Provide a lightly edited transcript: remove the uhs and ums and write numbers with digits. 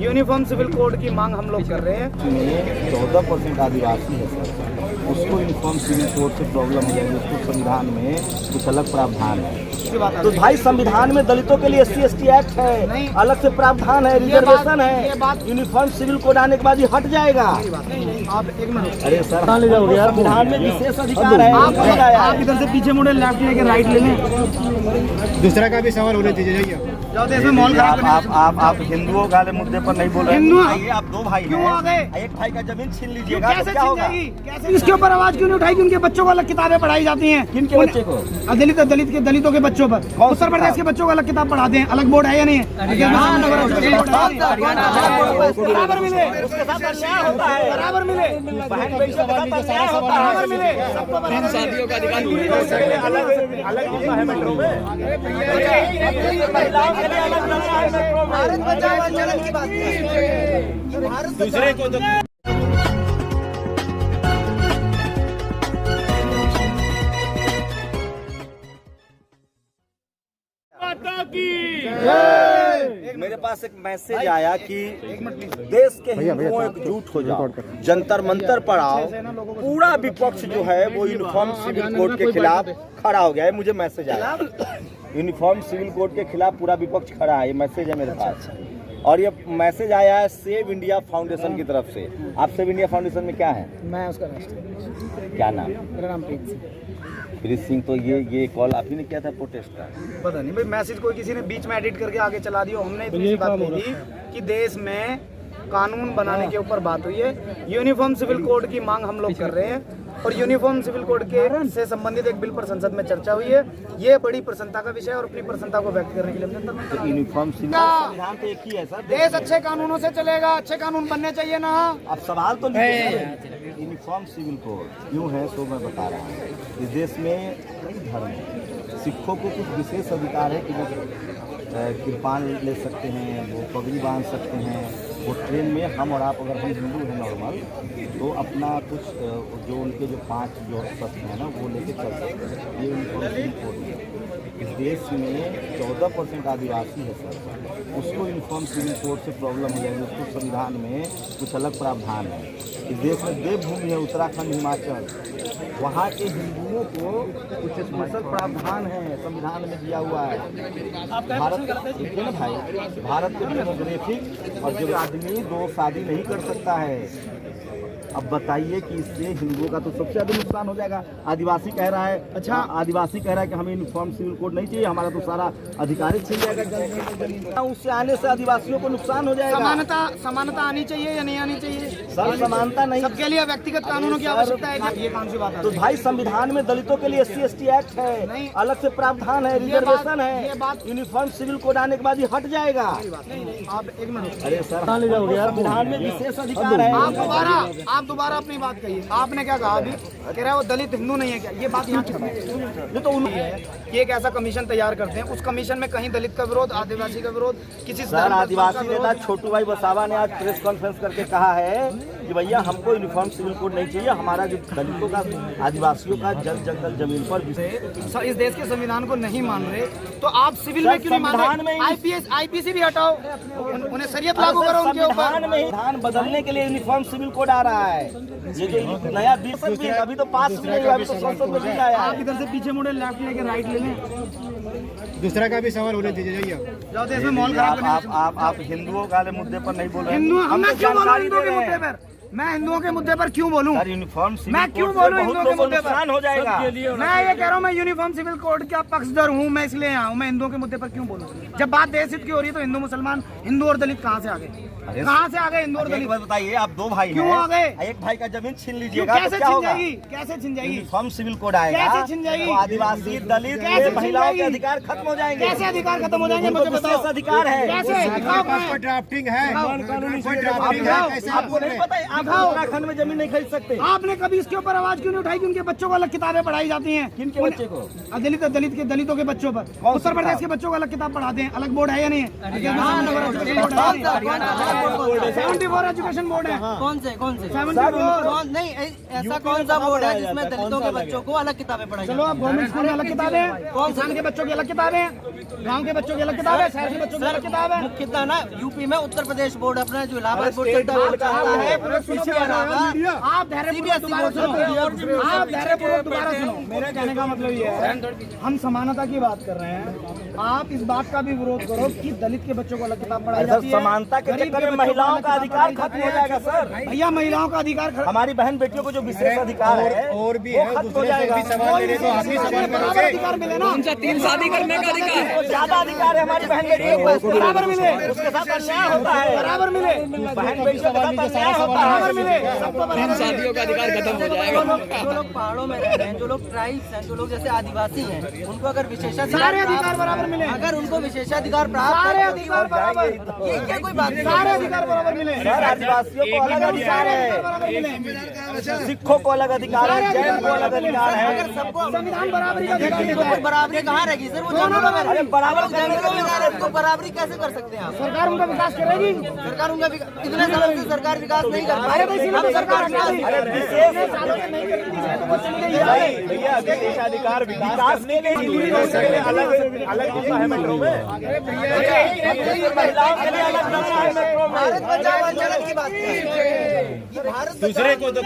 Uniform civil code की मांग हम लोग कर रहे हैं। 14% आदिवासी है सर, उसको यूनिफॉर्म सिविल कोड से प्रॉब्लम हो जाएगी। उसको संविधान में कुछ अलग प्रावधान है। तो भाई संविधान में दलितों के लिए SC/ST एक्ट है, अलग से प्रावधान है, रिजर्वेशन है। यूनिफॉर्म सिविल कोड आने के बाद ये हट जाएगा। आप एक मिनट, अरे सर कहाँ ले जाओगे यार, संविधान में विशेष अधिकार है। आप इधर से पीछे मुड़े, लेफ्ट लेके राइट ले लें। दूसरा का भी सवाल होने दीजिए, जाइए। आप हिंदुओं वाले मुद्दे पर नहीं बोल रहे हैं। आप दो भाई क्यों आ गए? एक भाई का जमीन छीन लीजिएगा, कैसे छीन जाएगी? कैसे इसके ऊपर आवाज क्यों नहीं उठाई कि उनके बच्चों को अलग किताबें पढ़ाई जाती हैं? किनके बच्चे को? दलितों के बच्चों पर। उत्तर प्रदेश के बच्चों को अलग किताब पढ़ाते हैं। अलग बोर्ड है या नहीं है? बराबर मिले, बराबर मिले, बराबर मिले, सबको शादियों का अधिकार भारत बचाओ आंदोलन की बात दूसरे को तो मेरे पास एक मैसेज आया कि देश के हिंदुओं एकजुट हो जाओ, जंतर मंतर पर आओ। पूरा विपक्ष जो है वो यूनिफॉर्म सिविल कोड के खिलाफ खड़ा हो गया है। मुझे मैसेज आया, यूनिफॉर्म सिविल कोड के खिलाफ पूरा विपक्ष खड़ा है। ये मैसेज है मेरे पास, और ये मैसेज आया है सेव इंडिया फाउंडेशन की तरफ से। आप सेव इंडिया फाउंडेशन में क्या है? मैं उसका क्या नाम? मेरा नाम प्रीत सिंह। तो ये कॉल आप ही ने किया था प्रोटेस्ट का? पता नहीं भाई, मैसेज कोई किसी ने बीच में एडिट करके आगे चला दिया। हमने इतनी बात कही थी कि देश में कानून बनाने के ऊपर बात हुई है। यूनिफॉर्म सिविल कोड की मांग हम लोग कर रहे हैं, और यूनिफॉर्म सिविल कोड के से संबंधित एक बिल पर संसद में चर्चा हुई है। ये बड़ी प्रसन्नता का विषय है, और अपनी प्रसन्नता को व्यक्त करने के लिए तो यूनिफॉर्म सिविल संविधान तो एक ही है सर। देश अच्छे कानूनों से चलेगा, अच्छे कानून बनने चाहिए ना। अब सवाल तो यूनिफॉर्म सिविल कोड क्यों है, सो मैं बता रहा हूँ। इस देश में कई धर्म है, सिखों को कुछ विशेष अधिकार है कि वो कृपान ले सकते हैं, वो पगड़ी बांध सकते हैं, वो ट्रेन में। हम और आप अगर हम हिंदू हैं नॉर्मल, तो अपना कुछ जो उनके जो 5 जो शस्त्र हैं ना, वो लेके चल सकते हैं। ये यूनिफॉर्म सिविल कोड है। इस देश में 14% आदिवासी है सर, उसको यूनिफॉर्म सिविल कोड से प्रॉब्लम हो जाएगी। उसको संविधान में कुछ अलग प्रावधान है। इस देश में देवभूमि है उत्तराखंड, हिमाचल, वहाँ के हिंदुओं को कुछ स्पेशल प्रावधान है, संविधान में दिया हुआ है। भारत देखिए ना भाई, भारत के डेमोग्राफिक, और जब आदमी 2 शादी नहीं कर सकता है, अब बताइए कि इससे हिंदुओं का तो सबसे ज्यादा नुकसान हो जाएगा। आदिवासी कह रहा है, अच्छा आदिवासी कह रहा है कि हमें यूनिफॉर्म सिविल कोड नहीं चाहिए, हमारा तो सारा अधिकार छीन जाएगा। उससे आने से आदिवासियों को नुकसान हो जाएगा। समानता आनी चाहिए या नहीं आनी चाहिए? सर समानता नहीं, सबके लिए व्यक्तिगत कानूनों की आवश्यकता है। ये कौन सी बात है? तो भाई संविधान में दलितों के लिए SC/ST एक्ट है, अलग से प्रावधान है, रिजर्वेशन है। यूनिफॉर्म सिविल कोड आने के बाद ये हट जाएगा। आप एक मिनट, अरे सर कहाँ ले जाओगे यार, संविधान में विशेष अधिकार है। आप दोबारा अपनी बात कहिए। आपने क्या कहा अभी? कह रहा है वो दलित हिंदू नहीं है क्या? ये बात यहाँ ये तो उन्होंने है कि एक ऐसा कमीशन तैयार करते हैं, उस कमीशन में कहीं दलित का विरोध, आदिवासी का विरोध, किसी सर आदिवासी नेता छोटू भाई वसावा ने आज प्रेस कॉन्फ्रेंस करके कहा है कि भैया हमको यूनिफॉर्म सिविल कोड नहीं चाहिए, हमारा जो दलितों का, आदिवासियों का जंगल जमीन पर इस देश के संविधान को नहीं मान रहे, तो आप सिविल में क्यों नहीं मान रहे? IPC भी हटाओ, उन्हें शरीयत लागू करो उनके ऊपर। संविधान बदलने के लिए यूनिफॉर्म सिविल कोड आ रहा है। ये जो नया बिल अभी तो पास नहीं हुआ, अभी तो संसद में बिल आया। आप इधर से पीछे मुड़े, लेफ्ट लेके राइट ले लें। दूसरा का भी सवाल होने दीजिए, जाइए। आप हिंदुओं वाले मुद्दे पर नहीं बोल रहे हैं। मैं क्यों बोलूं हिंदुओं के मुद्दे पर? मैं हिंदुओं के मुद्दे पर क्यों बोलूं? यूनिफॉर्म मैं क्यों बोलूं हिंदुओं के मुद्दे पर? हो जाएगा। मैं ये कह रहा हूँ, मैं यूनिफॉर्म सिविल कोड का पक्षधर हूँ, मैं इसलिए यहाँ हूँ। मैं हिंदुओं के मुद्दे पर क्यों बोलूं? जब बात देश हित की हो रही है तो हिंदू मुसलमान, हिंदू और दलित कहाँ से आ गए? कहाँ से आ गए हिंदू और दलित? बताइए, आप 2 भाई क्यों आ गए? एक भाई का जमीन छीन लीजिएगा, कैसे छीन जाएगी? कैसे छीन जाएगी? यूनिफॉर्म सिविल कोड आएगा, कैसे छीन जाएगी? तो आदिवासी, दलित, महिलाओं के अधिकार खत्म हो जाएंगे। कैसे अधिकार खत्म हो जाएंगे? मुझे बताओ। अधिकार है कैसे? ड्राफ्टिंग है, आपको नहीं पता है? दिखाओ। उत्तराखंड में जमीन नहीं खरीद सकते। आपने कभी इसके ऊपर आवाज क्यों नहीं उठाई कि उनके बच्चों को अलग किताबें पढ़ाई जाती हैं? किनके बच्चे को? दलितों के बच्चों पर कौन उत्तर सी प्रदेश किताब? के बच्चों को अलग किताब पढ़ाते हैं। अलग बोर्ड है या नहीं है? 74 एजुकेशन बोर्ड है। कौन से 74 नहीं ऐसा कौन सा बोर्ड है जिसमें दलितों के बच्चों को अलग किताबें पढ़ाई चलो आप गवर्नमेंट स्कूल में अलग किताबें हैं, किसान के बच्चों की अलग किताबें हैं, गांव के बच्चों की अलग किताब है, शहर के बच्चों की अलग किताब है। मुख्यतः ना यूपी में उत्तर प्रदेश बोर्ड अपना जो इलाहाबाद बोर्ड स्टेट चलता है बोर्ड का वो है, है पीछे आप धैर्यपूर्वक दोबारा सुनो, आप धैर्यपूर्वक दोबारा सुनो। मेरे कहने का मतलब ये है, हम समानता की बात कर रहे हैं, आप इस बात का भी विरोध करो कि दलित के बच्चों को अलग किताब पढ़ाई जाती है। समानता के गरीब चक्कर में बच्चों को महिलाओं अलग का किताब अधिकार पढ़ाई खत्म जाती हो जाएगा सर। भैया महिलाओं का अधिकार हमारी बहन बेटियों को जो विशेष अधिकार है और भी वो है, खत्म हो दूसरे से जाएगा। भी सवाल ले रहे तो आप भी सवाल बराबर करोगे। अधिकार मिले ना, उनसे 3 शादी करने का अधिकार तो ज्यादा अधिकार है हमारी बहन बेटियों को। बराबर मिले, उसके साथ अन्याय होता है। बराबर मिले, बहन बेटियों के साथ अन्याय होता बराबर है। मिले, सबको बराबर शादियों का अधिकार खत्म हो जाएगा। जो लोग पहाड़ों में रह रहे हैं, जो लोग ट्राइब्स हैं, जो लोग जैसे आदिवासी हैं, उनको अगर विशेषाधिकार सारे अधिकार बराबर मिले, अगर उनको विशेषाधिकार प्राप्त सारे है, अधिकार बराबर, ये क्या कोई बात नहीं सारे अधिकार बराबर मिले, सर आदिवासियों को अलग अधिकार सारे है, अधिकार बराबर मिले, सिखों को अलग अधिकार है, जैन को अलग अधिकार है। अगर सबको संविधान बराबरी का अधिकार देता है। बराबरी कहाँ रहेगी सर? वो दोनों जंगलों में बराबरी। रहे, बराबर जंगलों में रह रहे, उनको बराबरी कैसे कर सकते हैं आप? सरकार उनका विकास करेगी। सरकार उनका इतने सालों से सरकार विकास नहीं कर पा अरे भाई रही। इसीलिए तो सरकार विकास हटा दी। विशेष सालों से नहीं करी थी, तो वो चली गई। भैया विशेषाधिकार विकास के लिए अलग अलग होता है मेट्रो में। महिलाओं के लिए अलग होता है मेट्रो में। भारत बचाओ आंदोलन की बात है। ये भारत दूसरे को तो